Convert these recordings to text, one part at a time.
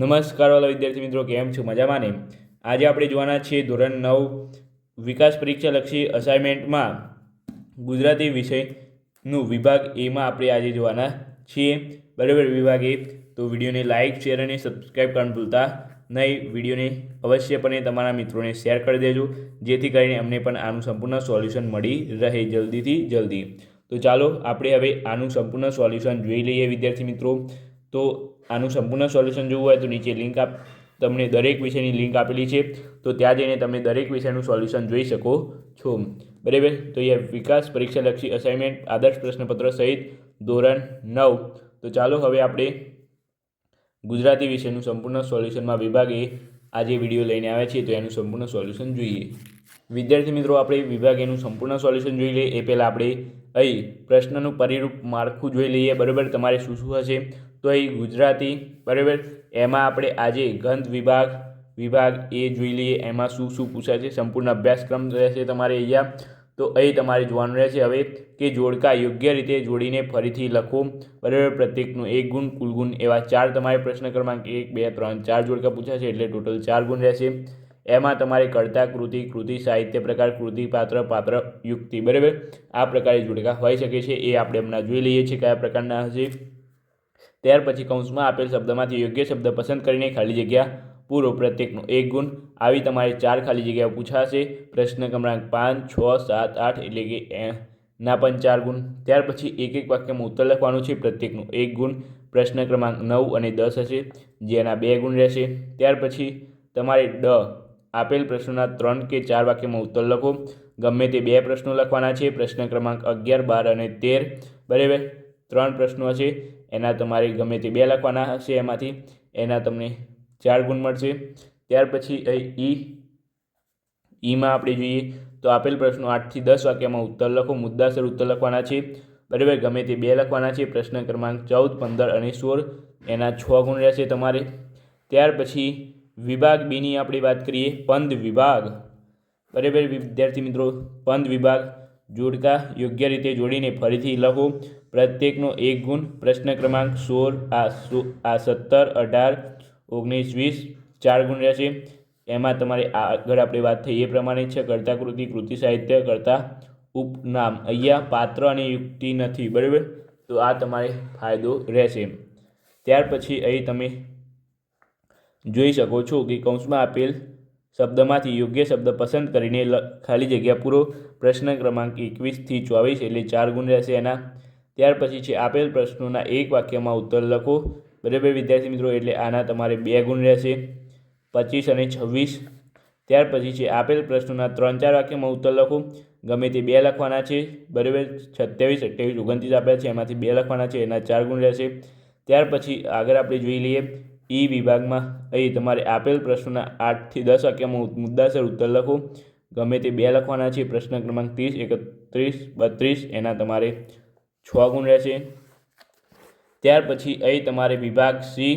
નમસ્કાર વાલા વિદ્યાર્થી મિત્રો, કેમ છો? મજામાં ને? આજે આપણે જોવાના છીએ ધોરણ 9 વિકાસ પરીક્ષાલક્ષી અસાઇનમેન્ટમાં ગુજરાતી વિષયનું વિભાગ એમાં આપણે આજે જોવાના છીએ. બરાબર, વિભાગ એ. તો વિડીયોને લાઇક, શેર અને સબસ્ક્રાઈબ કરવાનું ભૂલતા નહીં. વિડીયોને અવશ્યપણે તમારા મિત્રોને શેર કરી દેજો, જેથી કરીને અમને પણ આનું સંપૂર્ણ સોલ્યુશન મળી રહે જલ્દીથી જલ્દી. તો ચાલો આપણે હવે આનું સંપૂર્ણ સોલ્યુશન જોઈ લઈએ વિદ્યાર્થી મિત્રો. તો આનું સંપૂર્ણ સોલ્યુશન જોવું હોય તો નીચે લિંક તમને દરેક વિષયની લિંક આપેલી છે, તો ત્યાં જઈને તમે દરેક વિષયનું સોલ્યુશન જોઈ શકો છો. બરાબર, તો અહીંયા વિકાસ પરીક્ષાલક્ષી અસાઇનમેન્ટ આદર્શ પ્રશ્નપત્ર સહિત ધોરણ 9. તો ચાલો હવે આપણે ગુજરાતી વિષયનું સંપૂર્ણ સોલ્યુશનમાં વિભાગે આજે વિડીયો લઈને આવ્યા છીએ, તો એનું સંપૂર્ણ સોલ્યુશન જોઈએ. વિદ્યાર્થી મિત્રો, આપણે વિભાગ એનું સંપૂર્ણ સોલ્યુશન જોઈ લઈએ એ પહેલાં આપણે અહીં પ્રશ્નનું પરિરૂપ માળખું જોઈ લઈએ. બરાબર, તમારે શું શું હશે? તો અહીં ગુજરાતી. બરાબર, એમાં આપણે આજે ગંધ વિભાગ એ જોઈ લઈએ, એમાં શું શું પૂછાય છે. સંપૂર્ણ અભ્યાસક્રમ રહેશે તમારે અહીંયા. તો અહીં તમારે જોવાનું રહેશે હવે કે જોડકા યોગ્ય રીતે જોડીને ફરીથી લખો. બરાબર, પ્રત્યેકનું 1 ગુણ, કુલ ગુણ એવા 4 તમારે પ્રશ્ન ક્રમાંક 1, 2, 3, 4 જોડકા પૂછાશે, એટલે ટોટલ 4 ગુણ રહેશે. એમાં તમારે કર્તા, કૃતિ, સાહિત્ય પ્રકાર, કૃતિ, પાત્ર, યુક્તિ. બરાબર, આ પ્રકારે જોડકા હોઈ શકે છે. એ આપણે હમણાં જોઈ લઈએ છીએ કયા પ્રકારના હશે. ત્યાર પછી કૌંસમાં આપેલ શબ્દમાંથી યોગ્ય શબ્દ પસંદ કરીને ખાલી જગ્યા પૂરો. પ્રત્યેકનો 1 ગુણ. આવી તમારે 4 ખાલી જગ્યાઓ પૂછાશે. પ્રશ્ન ક્રમાંક 5, 6, 7, 8 એટલે કે એના પણ 4 ગુણ. ત્યાર પછી એક એક વાક્યમાં ઉત્તર લખવાનું છે. પ્રત્યેકનો 1 ગુણ. પ્રશ્ન ક્રમાંક 9 અને 10 હશે, જેના 2 ગુણ રહેશે. ત્યાર પછી તમારે આપેલ પ્રશ્નોના 3 કે 4 વાક્યમાં ઉત્તર લખો. ગમે તે 2 પ્રશ્નો લખવાના છે. પ્રશ્ન ક્રમાંક 11, 12 અને 13. બરાબર, 3 પ્રશ્નો હશે, એના તમારે ગમે તે 2 લખવાના હશે. એમાંથી એના તમને 4 ગુણ મળશે. ત્યાર પછી ઈમાં આપણે જોઈએ તો આપેલ પ્રશ્નો 8 થી 10 વાક્યમાં ઉત્તર લખો. મુદ્દાસર ઉત્તર લખવાના છે. બરાબર, ગમે તે 2 લખવાના છે. પ્રશ્ન ક્રમાંક 14, 15 અને 16, એના 6 ગુણ રહેશે તમારે. ત્યાર પછી વિભાગ બીની આપણે વાત કરીએ, પંદ વિભાગ. બરાબર વિદ્યાર્થી મિત્રો, પંદ વિભાગ જોડકા યોગ્ય રીતે જોડીને ફરીથી લખો. પ્રત્યેકનો 1 ગુણ. પ્રશ્ન ક્રમાંક 16, 17, 18, 19, 20, 4 ગુણ રહેશે. એમાં તમારે આગળ આપણે વાત થઈ એ પ્રમાણે છે. કર્તા, કૃતિ, સાહિત્ય, કર્તા, ઉપનામ. અહીંયા પાત્ર અને યુક્તિ નથી. બરાબર, તો આ તમારે ફાયદો રહેશે. ત્યાર પછી અહીં તમે જોઈ શકો છો કે કૌંસમાં આપેલ શબ્દમાંથી યોગ્ય શબ્દ પસંદ કરીને ખાલી જગ્યા પૂરો. પ્રશ્ન ક્રમાંક 21 થી 24 એટલે 4 ગુણ રહેશે એના. ત્યાર પછી છે આપેલ પ્રશ્નોના 1 વાક્યમાં ઉત્તર લખો. બરાબર વિદ્યાર્થી મિત્રો, એટલે આના તમારે 2 ગુણ રહેશે, 25 અને 26. ત્યાર પછી છે આપેલ પ્રશ્નોના 3-4 વાક્યમાં ઉત્તર લખો. ગમે તે 2 લખવાના છે. બરાબર, 27, 28, 29 આપ્યા છે, એમાંથી 2 લખવાના છે, એના 4 ગુણ રહેશે. ત્યાર પછી આગળ આપણે જોઈ લઈએ ઈ વિભાગમાં. અહીં તમારે આપેલ પ્રશ્નોના 8 થી 10 વાક્યમાં મુદ્દાસર ઉત્તર લખો. ગમે તે 2 લખવાના છે. પ્રશ્ન ક્રમાંક 30, 31, 32, એના તમારે 6 ગુણ રહેશે. ત્યાર પછી અહીં તમારે વિભાગ સી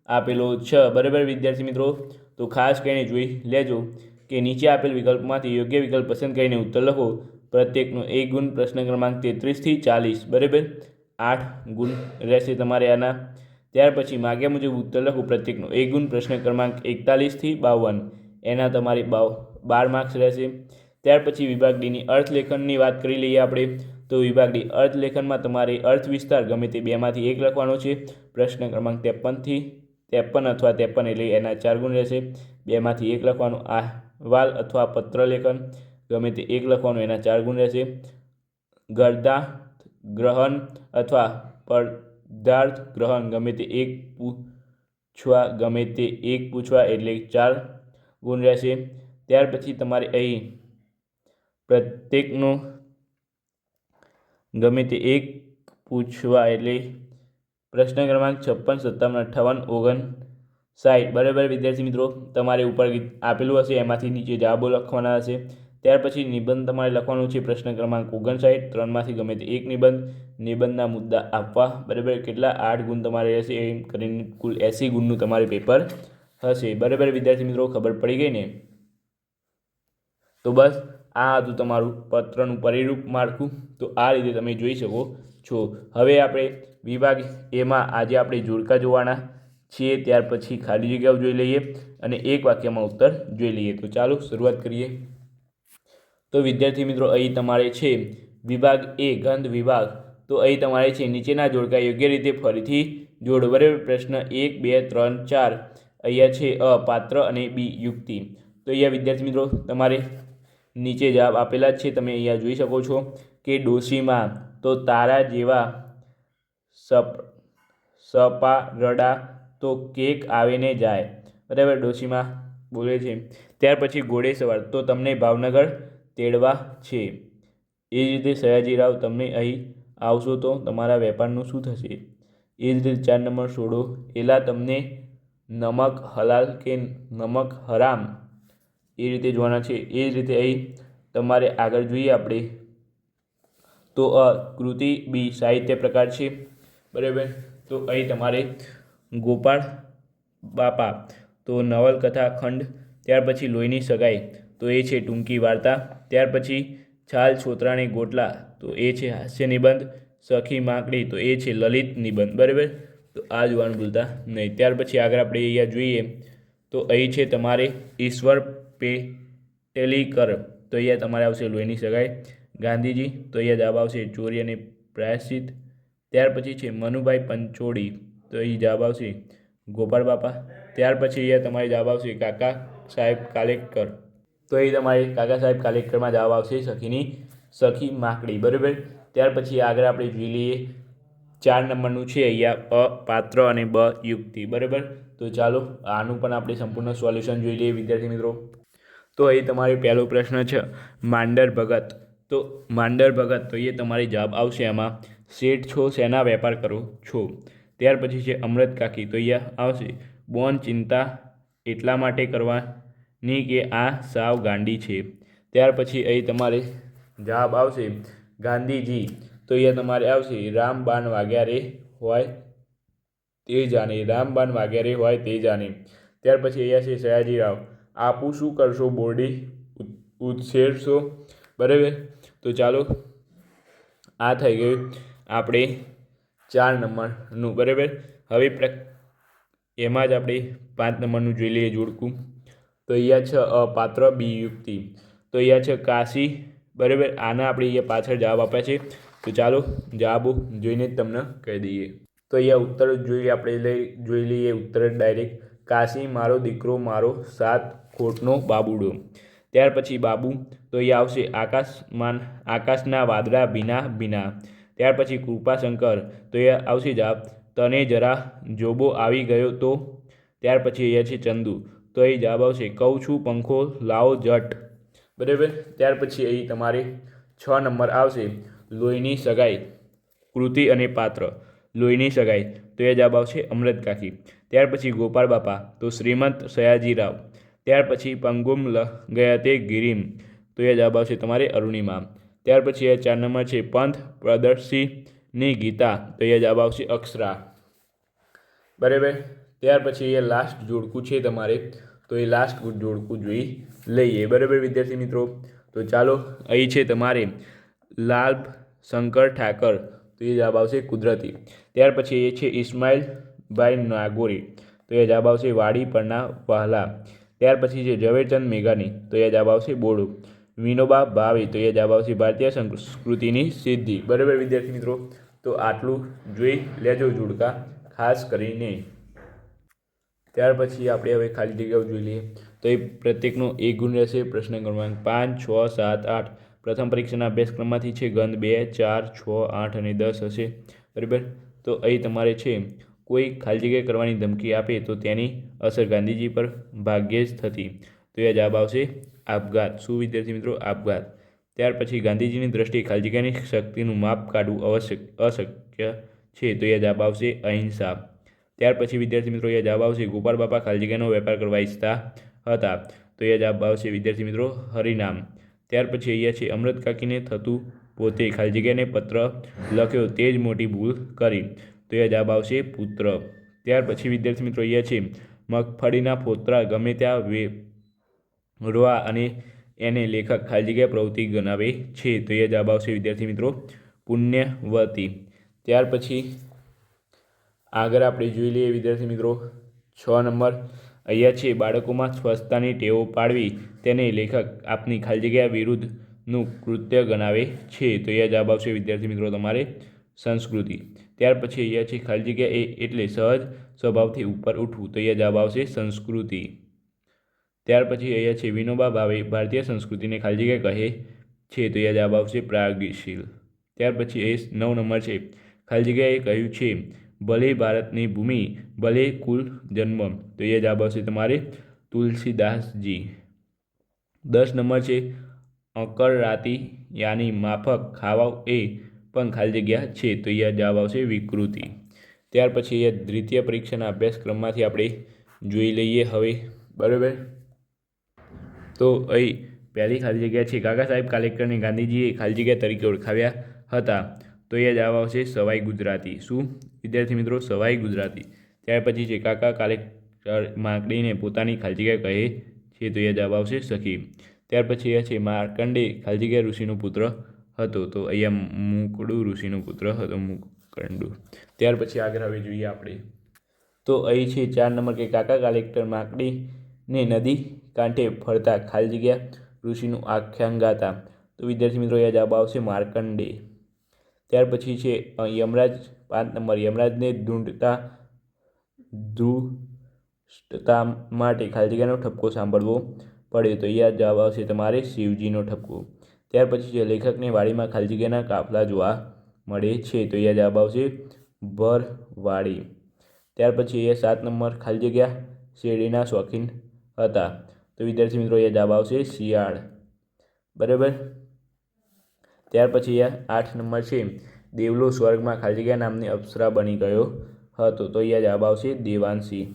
આપેલો 6. બરાબર વિદ્યાર્થી મિત્રો, તો ખાસ કરીને જોઈ લેજો કે નીચે આપેલ વિકલ્પમાંથી યોગ્ય વિકલ્પ પસંદ કરીને ઉત્તર લખો. પ્રત્યેકનો 1 ગુણ. પ્રશ્ન ક્રમાંક 33 થી 40. બરાબર, 8 ગુણ રહેશે તમારે આના. ત્યાર પછી માગ્યા મુજબ ઉત્તર લખો. પ્રત્યેકનો 1 ગુણ. પ્રશ્ન ક્રમાંક 41 થી 52, એના તમારે 12 માર્ક્સ રહેશે. ત્યાર પછી વિભાગ ડીની અર્થલેખનની વાત કરી લઈએ આપણે. તો વિભાગ ડી અર્થલેખનમાં તમારે અર્થ વિસ્તાર ગમે તે 2માંથી 1 લખવાનો છે. પ્રશ્ન ક્રમાંક 53 થી 53 અથવા 53 એટલે એના 4 ગુણ રહેશે. 2માંથી 1 લખવાનું. અહેવાલ અથવા પત્ર લેખન ગમે તે 1 લખવાનું, એના 4 ગુણ રહેશે. ગર્દાર્થ ગ્રહણ અથવા પદાર્થ ગ્રહણ ગમે તે 1 પૂછવા એટલે 4 ગુણ રહેશે. ત્યાર પછી તમારે અહીં પ્રત્યેકનો ગમે તે 1 પૂછવા એટલે પ્રશ્ન ક્રમાંક 56, 57, 58, 59. બરાબર વિદ્યાર્થી મિત્રો, તમારે ઉપર આપેલું હશે એમાંથી નીચે જવાબો લખવાના હશે. ત્યાર પછી નિબંધ તમારે લખવાનું છે. પ્રશ્ન ક્રમાંક 59, 3માંથી ગમે તે 1 નિબંધના મુદ્દા આપવા. બરાબર, કેટલા 8 ગુણ તમારે રહેશે. એમ કરીને કુલ 80 ગુણનું તમારે પેપર હશે. બરાબર વિદ્યાર્થી મિત્રો, ખબર પડી ગઈ ને? તો બસ આ હતું તમારું પત્રનું પરિરૂપ માળખું. તો આ રીતે તમે જોઈ શકો છો. હવે આપણે વિભાગ એમાં આજે આપણે જોડકા જોવાના છીએ ત્યાર પછી ખાલી જગ્યાઓ જોઈ લઈએ અને એક વાક્યમાં ઉત્તર જોઈ લઈએ. તો ચાલો શરૂઆત કરીએ. તો વિદ્યાર્થી મિત્રો અહીં તમારે છે વિભાગ એ ગંધ વિભાગ. તો અહીં તમારે છે નીચેના જોડકા યોગ્ય રીતે ફરીથી જોડો. બરાબર. પ્રશ્ન 1, 2, 3, 4 અહીંયા છે અ પાત્ર અને બી યુક્તિ. તો અહીંયા વિદ્યાર્થી મિત્રો તમારે નીચે જવાબ આપેલા જ છે, તમે અહીંયા જોઈ શકો છો કે ડોશીમાં તો તારા જેવા સપારડા તો કેક આવે ને જાય. બરાબર. ડોશીમાં બોલે છે. ત્યાર પછી ઘોડે સવાર તો તમને ભાવનગર તેડવા છે. એ જ રીતે સયાજીરાવ તમે અહીં આવશો તો તમારા વેપારનું શું થશે. એ જ રીતે 4 નંબર છોડો એલા તમને નમક હલાલ કે નમક હરામ એ રીતે જોવાના છે. એ જ રીતે અહીં તમારે આગળ જોઈએ આપણે તો કૃતિ બી સાહિત્ય પ્રકાર છે. બરાબર. તો અહીં તમારે ગોપાળ બાપા તો નવલકથા ખંડ. ત્યાર પછી લોહીની સગાઈ તો એ છે ટૂંકી વાર્તા. ત્યાર પછી છાલ છોતરાને ગોટલા તો એ છે હાસ્ય નિબંધ. સખી માકડી તો એ છે લલિત નિબંધ. બરાબર. તો આ જોવાનું ભૂલતા નહીં. ત્યાર પછી આગળ આપણે અહીંયા જોઈએ તો અહીં છે તમારે ઈશ્વર પેટેલીકર તો અહીંયા તમારે આવશે લોહીની સગાઈ. ગાંધીજી તો અહીંયા જવાબ આવશે ચોરી અને પ્રાયશ્ચિત. ત્યાર પછી છે મનુભાઈ પંચોળી તો અહીં જવાબ આવશે ગોપાળ બાપા. ત્યાર પછી અહીંયા તમારે જવાબ આવશે કાકા સાહેબ કાલેકર તો અહીં તમારે કાકા સાહેબ કાલેકરમાં જવાબ આવશે સખી માકડી. બરાબર. ત્યાર પછી આગળ આપણે જોઈ લઈએ 4 નંબરનું છે અહીંયા અ પાત્ર અને બ યુક્તિ. બરાબર. તો ચાલો આનું પણ આપણે સંપૂર્ણ સોલ્યુશન જોઈ લઈએ વિદ્યાર્થી મિત્રો. તો અહીં તમારે પહેલો પ્રશ્ન છે માંડર ભગત. તો માંડર ભગત તો એ તમારે જવાબ આવશે આમાં શેઠ છો શેના વેપાર કરો છો. ત્યાર પછી છે અમૃત કાકી તો અહીંયા આવશે બોન ચિંતા એટલા માટે કરવાની કે આ સાવ ગાંડી છે. ત્યાર પછી અહીં તમારે જવાબ આવશે ગાંધીજી તો અહીંયા તમારે આવશે રામબાણ વાગ્યા રે હોય તે જાણે. રામબાણ વાગ્યા રે હોય તે જાણે. ત્યાર પછી અહીંયા છે સયાજીરાવ આપું શું કરશો બોરડી ઉછેરશો. બરાબર. તો ચાલો આ થઈ ગયું આપણે 4 નંબરનું. બરાબર. હવે એમાં જ આપણે 5 નંબરનું જોઈ લઈએ જોડકું. તો અહીંયા છે પાત્ર બી યુક્તિ તો અહીંયા છે કાશી. બરાબર. આના આપણે અહીંયા પાછળ જવાબ આપ્યા છે. તો ચાલો જવાબો જોઈને જ તમને કહી દઈએ. તો અહીંયા ઉત્તર જોઈએ આપણે જોઈ લઈએ ઉત્તર ડાયરેક્ટ કાશી મારો દીકરો મારો 7 ખોટનો બાબુડો. ત્યાર પછી બાબુ તો અહીંયા આવશે આકાશના વાદળા ભીના ભીના. ત્યાર પછી કૃપાશંકર તો અહીંયા આવશે જવાબ તને જરા જોબો આવી ગયો તો. ત્યાર પછી અહીંયા છે ચંદુ તો અહીં જવાબ આવશે કહું છું પંખો લાવો જટ. બરાબર. ત્યાર પછી અહીં તમારે 6 નંબર આવશે લોહીની સગાઈ કૃતિ અને પાત્ર. લોહીની સગાઈ તો એ જવાબ આવશે અમૃત કાકી. ત્યાર પછી ગોપાળ બાપા તો શ્રીમંત સયાજીરાવ. ત્યાર પછી પંગુમ ગયતે ગિરિમ તો એ જવાબ આવશે તમારે અરુણિમા. ત્યાર પછી એ 4 નંબર છે પંથ પ્રદર્શીની ગીતા તો એ જવાબ આવશે અક્ષરા. બરાબર. ત્યાર પછી એ લાસ્ટ જોડકું છે તમારે તો એ લાસ્ટ જોડકું જોઈ લઈએ. બરાબર વિદ્યાર્થી મિત્રો. તો ચાલો અહીં છે તમારે લાલ શંકર ઠાકર તો એ જવાબ આવશે કુદરતી. ત્યાર પછી એ છે ઇસ્માઇલભાઈ નાગોરી તો એ જવાબ આવશે વાડી પરના વહાલા. ત્યાર પછી છે ઝવેરચંદ મેઘાની તો એ જવાબ આવશે બોડો. વિનોબા ભાવે તો એ જવાબ આવશે ભારતીય સંસ્કૃતિની સિદ્ધિ. બરાબર વિદ્યાર્થી મિત્રો. તો આટલું જોઈ લેજો જોડકા ખાસ કરીને. ત્યાર પછી આપણે હવે ખાલી જગ્યાઓ જોઈ લઈએ. તો એ પ્રત્યેકનો 1 ગુણ રહેશે. પ્રશ્ન ક્રમાંક 5, 6, 7, 8 પ્રથમ પરીક્ષાના અભ્યાસક્રમમાંથી છે ગંધ 2, 4, 6, 8 અને 10 હશે. બરાબર. તો અહીં તમારે છે કોઈ ખાલી જગ્યા કરવાની ધમકી આપે તો તેની અસર ગાંધીજી પર ભાગ્યે જ થતી તો એ જવાબ આવશે આપઘાત. શું વિદ્યાર્થી મિત્રો? આપઘાત. ત્યાર પછી ગાંધીજીની દ્રષ્ટિએ ખાલી જગ્યાની શક્તિનું માપ કાઢવું અશક્ય છે તો એ જવાબ આવશે અહિંસા. ત્યાર પછી વિદ્યાર્થી મિત્રો એ જવાબ આવશે ગોપાળ બાપા ખાલી જગ્યાનો વેપાર કરવા ઈચ્છતા હતા તો એ જવાબ આવશે વિદ્યાર્થી મિત્રો હરિનામ. ત્યાર પછી અહીંયા છે અમૃત કાકીને થતું પોતે ખાલી જગ્યાને પત્ર લખ્યો તે જ મોટી ભૂલ કરી તો એ જવાબ આવશે પુત્ર. ત્યાર પછી વિદ્યાર્થી મિત્રો અહીંયા છે મગફળીના ફોતરા ગમે ત્યાં વેરવા અને એને લેખક ખાલી જગ્યા પ્રવૃત્તિ ગણાવે છે તો એ જવાબ આવશે વિદ્યાર્થી મિત્રો પુણ્યવતી. ત્યાર પછી આગળ આપણે જોઈ લઈએ વિદ્યાર્થી મિત્રો 6 નંબર. અહીંયા છે બાળકોમાં સ્વચ્છતાની ટેવો પાડવી તેને લેખક આપની ખાલી જગ્યા વિરુદ્ધનું કૃત્ય ગણાવે છે. તો અહીંયા જવાબ આવશે વિદ્યાર્થી મિત્રો તમારે સંસ્કૃતિ. ત્યાર પછી અહીંયા છે ખાલી જગ્યા એ એટલે સહજ સ્વભાવથી ઉપર ઉઠવું. તો અહીંયા જવાબ આવશે સંસ્કૃતિ. ત્યાર પછી અહીંયા છે વિનોબા ભાવે ભારતીય સંસ્કૃતિને ખાલી જગ્યા કહે છે. તો અહીંયા જવાબ આવશે પ્રગતિશીલ. ત્યાર પછી એ 9 નંબર છે ખાલી જગ્યાએ કહ્યું છે ભલે ભારતની ભૂમિ ભલે કુલ જન્મ. તો એ જવાબ આવશે તમારે તુલસીદાસજી. 10 નંબર છે અકર રાતી યાની માફક ખાવા એ પણ ખાલી જગ્યા છે. તો એ જવાબ આવશે વિકૃતિ. ત્યાર પછી એ દ્વિતીય પરીક્ષાના અભ્યાસક્રમમાંથી આપણે જોઈ લઈએ હવે, બરાબર. તો અહીં પહેલી ખાલી જગ્યા છે કાકા સાહેબ કાલેકરને ગાંધીજીએ ખાલી જગ્યા તરીકે ઓળખાવ્યા હતા. તો એ જવાબ આવશે સવાઈ ગુજરાતી. શું વિદ્યાર્થી મિત્રો? સવાઈ ગુજરાતી. ત્યાર પછી છે કાકા કાલેકર માકડીને પોતાની ખાલી જગ્યા કહે છે. તો એ જવાબ આવશે સખી. ત્યાર પછી એ છે માર્કંડે ખાલી જગ્યા ઋષિનો પુત્ર હતો. તો અહીંયા મુકડુ ઋષિનો પુત્ર હતો, મુકંડુ. ત્યાર પછી આગળ હવે જોઈએ આપણે. તો અહીં છે 4 નંબર કે કાકા કાલેકર માકડીને નદી કાંઠે ફરતા ખાલી જગ્યા ઋષિનું આખ્યાન ગાતા. તો વિદ્યાર્થી મિત્રો એ જવાબ આવશે માર્કંડે. ત્યાર પછી છે યમરાજ 5 નંબર યમરાજને ધૃષ્ટતા માટે ખાલી જગ્યાનો ઠપકો સાંભળવો પડે. તો અહીંયા જવાબ આવશે તમારે શિવજીનો ઠપકો. ત્યાર પછી છે લેખકને વાડીમાં ખાલી જગ્યાના કાફલા જોવા મળે છે. તો અહીંયા જવાબ આવશે ભરવાડી. ત્યાર પછી એ 7 નંબર ખાલી જગ્યા શેરડીના શોખીન હતા. તો વિદ્યાર્થી મિત્રો એ જવાબ આવશે શિયાળ, બરાબર. ત્યાર પછી 8 નંબર છે દેવલો સ્વર્ગમાં ખાલી જગ્યા નામની અપ્સરા બની ગયો હતો. તો અહીંયા જવાબ આવશે દેવાંશી.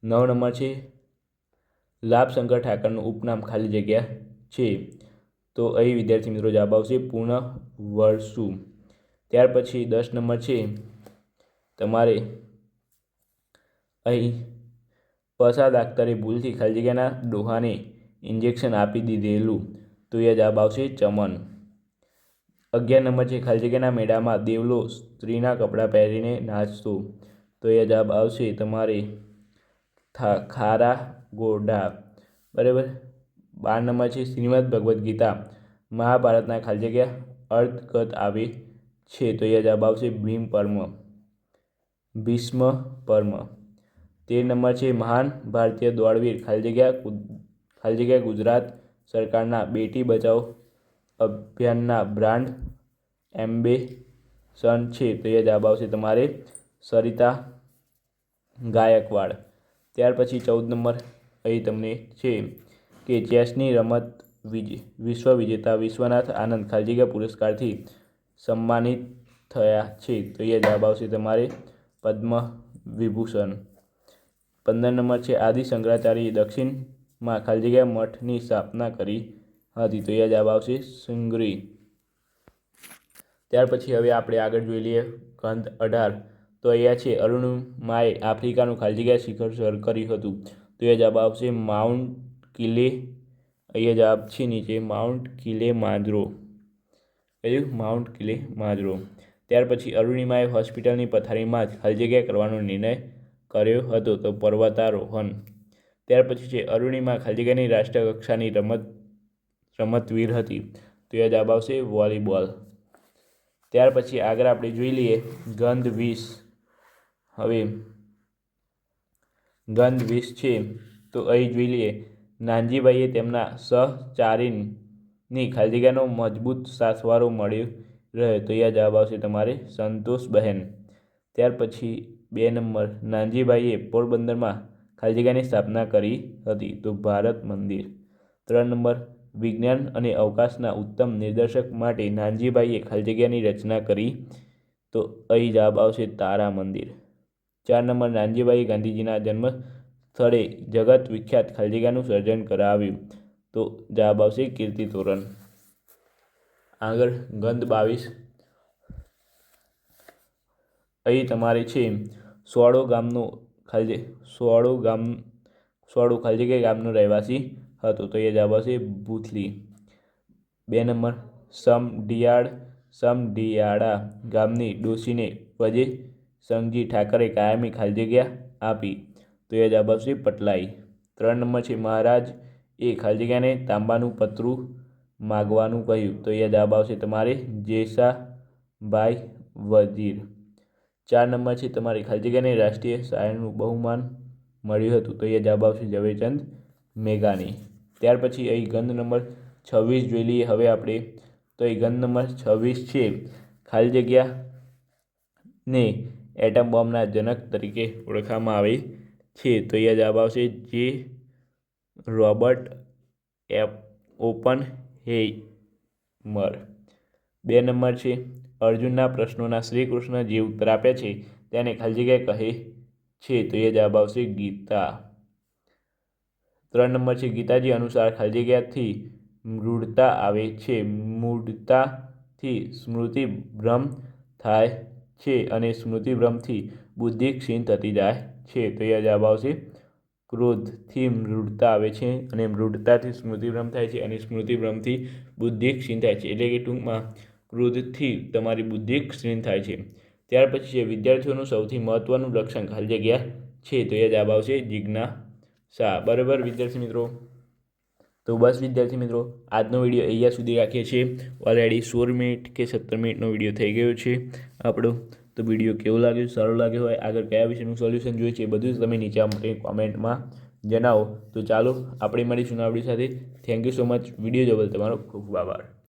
9 નંબર છે લાભશંકર ઠાકરનું ઉપનામ ખાલી જગ્યા છે. તો અહીં વિદ્યાર્થી મિત્રો જવાબ આવશે પૂર્ણવર્ષુ. ત્યાર પછી 10 નંબર છે તમારે અહીં પસા દાક્તરે ભૂલથી ખાલી જગ્યાના ડોહાને ઇન્જેક્શન આપી દીધેલું. તો એ જવાબ આવશે ચમન. 11 નંબર છે ખાલી જગ્યાના મેળામાં દેવલો સ્ત્રીના કપડાં પહેરીને નાચતો. તો એ જવાબ આવશે તમારે ખારા ગોડા, બરાબર. 12 નંબર છે શ્રીમદ ભગવદ્ ગીતા મહાભારતના ખાલી જગ્યા અર્થગત આવે છે. તો એ જવાબ આવશે ભીષ્મ પરમ. 13 નંબર છે મહાન ભારતીય દોડવીર ખાલી જગ્યા ગુજરાત સરકારના બેટી બચાવો અભિયાનના બ્રાન્ડ એમ્બેસડર છે. તો એ જવાબ આવશે તમારે સરિતા ગાયકવાડ. ત્યાર પછી 14 નંબર અહીં તમને છે કે ચેસની રમત વિશ્વ વિજેતા વિશ્વનાથ આનંદ ખાલી જગ્યા પુરસ્કારથી સન્માનિત થયા છે. તો એ જવાબ આવશે તમારે પદ્મ વિભૂષણ. 15 નંબર છે આદિ શંકરાચાર્ય દક્ષિણમાં ખાલી જગ્યા મઠની સ્થાપના કરી હતી. તો એ જવાબ આવશે સુંગરી. ત્યાર પછી હવે આપણે આગળ જોઈ લઈએ ગંધ 18. તો અહીંયા છે અરુણિમાએ આફ્રિકાનું ખાલી જગ્યા શિખર સર કર્યું હતું. તો એ જવાબ આવશે માઉન્ટ કિલે. અહીંયા જવાબ છે નીચે માઉન્ટ કિલેમાંજરો. કયું? માઉન્ટ કિલેમાંજરો. ત્યાર પછી અરુણિમાએ હોસ્પિટલની પથારીમાં જ ખાલી જગ્યા કરવાનો નિર્ણય કર્યો હતો. તો પર્વતારોહણ. ત્યાર પછી છે અરુણિમા ખાલી જગ્યાની રાષ્ટ્રીય કક્ષાની રમતવીર હતી. તો એ જવાબ આવશે વોલીબોલ. ત્યાર પછી આગળ આપણે જોઈ લઈએ ગંધ 20. હવે ગંધ 20 છે તો અહીં જોઈ લઈએ નાનજીભાઈએ તેમના સહચારીની ખાલી જગ્યાનો મજબૂત સાથવારો મળ્યો રહે. તો એ જવાબ આવશે તમારે સંતોષબહેન. ત્યાર પછી 2 નંબર નાનજીભાઈએ પોરબંદરમાં ખાલી જગ્યાની સ્થાપના કરી હતી. તો ભારત મંદિર. 3 નંબર વિજ્ઞાન અને અવકાશના ઉત્તમ નિદર્શક માટે નાનજીભાઈએ ખાલી જગ્યાની રચના કરી. તો અહીં જવાબ આવશે તારા મંદિર. 4 નંબર નાનજીભાઈએ ગાંધીજીના જન્મ સ્થળે જગત વિખ્યાત ખાલી જગ્યાનું સર્જન કરાવ્યું. તો જવાબ આવશે કીર્તિ તોરણ. આગળ ગંધ 22. અહીં તમારે છે સોળો ખાલી જગ્યા ગામનો રહેવાસી હતો. તો એ જવાબ આવશે ભૂથલી. 2 નંબર સમઢિયાળા ગામની ડોશીને પજે સંઘજી ઠાકરે કાયમી ખાલી જગ્યા આપી? તો એ જવાબ આવશે પટલાઈ. 3 નંબર છે મહારાજ એ ખાલી જગ્યાને તાંબાનું પતરું માગવાનું કહ્યું? તો એ જવાબ આવશે તમારે જેસાભાઈ વજીર. 4 નંબર છે તમારી ખાલી જગ્યાને રાષ્ટ્રીય શાયરનું બહુમાન મળ્યું હતું? તો એ જવાબ આવશે ઝવેરચંદ મેઘાણી. ત્યાર પછી અહીં ગંધ નંબર 26 જોઈ લઈએ હવે આપણે. તો અહીં ગંધ નંબર 26 છે ખાલી જગ્યા ને એટમ બોમ્બના જનક તરીકે ઓળખવામાં આવે છે? તો એ જવાબ આવશે જે રોબર્ટ ઓપનહેઇમર. 2 નંબર છે અર્જુનના પ્રશ્નોના શ્રી કૃષ્ણ જે ઉત્તર આપ્યા છે તેને ખાલી જગ્યા કહે છે? તો એ જવાબ આવશે ગીતા. 3 નંબર છે ગીતાજી અનુસાર ખાલી જગ્યાથી મૂઢતા આવે છે? મૂઢતાથી સ્મૃતિભ્રમ થાય છે અને સ્મૃતિભ્રમથી બુદ્ધિ ક્ષીણ થતી જાય છે? તો એ જવાબ આવશે ક્રોધથી મૂઢતા આવે છે અને મૂઢતાથી સ્મૃતિભ્રમ થાય છે અને સ્મૃતિભ્રમથી બુદ્ધિ ક્ષીણ થાય છે. એટલે કે ટૂંકમાં ક્રોધથી તમારી બુદ્ધિ ક્ષીણ થાય છે. ત્યાર પછી છે વિદ્યાર્થીઓનું સૌથી મહત્વનું લક્ષણ ખાલી જગ્યા છે? તો એ જવાબ આવશે જિજ્ઞાસા. બરાબર વિદ્યાર્થી મિત્રો. તો બસ વિદ્યાર્થી મિત્રો આજનો વિડીયો અહીંયા સુધી રાખીએ છીએ. ઓલરેડી 16 મિનિટ કે 17 મિનિટનો વિડીયો થઈ ગયો છે આપણો. તો વિડીયો કેવો લાગ્યો, સારો લાગ્યો હોય, આગળ કયા વિષયનું સોલ્યુશન જોઈએ છે બધું જ તમે નીચે અમને કોમેન્ટમાં જણાવો. તો ચાલો આપણે મળીશું નવા વિડીયો સાથે. Thank you so much. Video જોવા બદલ તમારો ખૂબ ખૂબ આભાર.